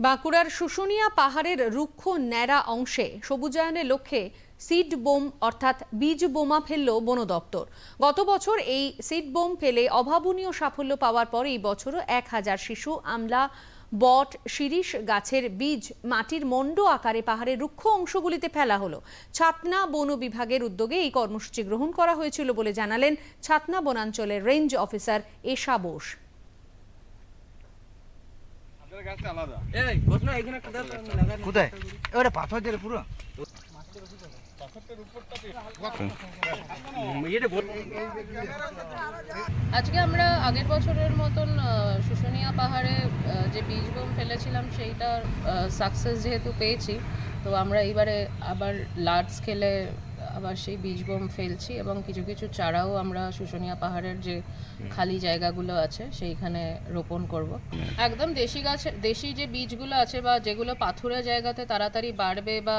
বাঁকুড়ার শুশুনিয়া পাহাড়ের রুক্ষ ন্যাড়া অংশে সবুজায়নের লক্ষ্যে সিড বোম অর্থাৎ বীজ বোমা ফেলল বন দপ্তর। গত বছর এই সিড বোম ফেলে অভাবনীয় সাফল্য পাওয়ার পর এই বছরও 1000 শিশু আমলা, বট, শিরীষ গাছের বীজ মাটির মণ্ড আকারে পাহাড়ের রুক্ষ অংশগুলিতে ফেলা হলো। ছাতনা বন বিভাগের উদ্যোগে এই কর্মসূচি গ্রহণ করা হয়েছিল বলে জানালেন ছাতনা বনাঞ্চলের রেঞ্জ অফিসার এশা বোস। কোথায় এবারে পাথর দিয়ে পুরো আজকে আমরা আগের বছরের মতন শুশুনিয়া পাহাড়ে যে বীজ বোম ফেলেছিলাম সেইটার সাকসেস যেহেতু পেয়েছি, তো আমরা এইবারে আবার লার্জ স্কেলে আবার সেই বীজ বোম ফেলছি এবং কিছু কিছু চারাও আমরা শুশুনিয়া পাহাড়ের যে খালি জায়গাগুলো আছে সেইখানে রোপণ করব। একদম দেশি যে বীজগুলো আছে বা যেগুলো পাথুরে জায়গাতে তাড়াতাড়ি বাড়বে বা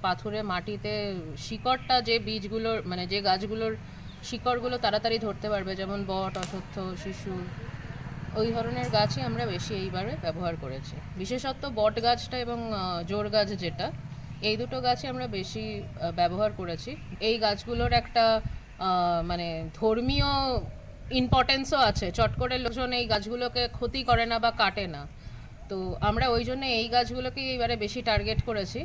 পাথুরে মাটিতে শিকড়টা যে বীজগুলোর মানে যে গাছগুলোর শিকড়গুলো তাড়াতাড়ি ধরতে পারবে, যেমন বট, অশ্বত্থ, শিশু, ওই ধরনের গাছই আমরা বেশি এইবারে ব্যবহার করেছি। বিশেষত বট গাছটা এবং জোর গাছ যেটা, এই দুটো গাছই আমরা বেশি ব্যবহার করেছি। এই গাছগুলোর একটা মানে ধর্মীয় ইম্পর্টেন্সও আছে। চট করে লোকজন এই গাছগুলোকে ক্ষতি করে না বা কাটে না, তো আমরা ওই জন্য এই গাছগুলোকেই এইবারে বেশি টার্গেট করেছি।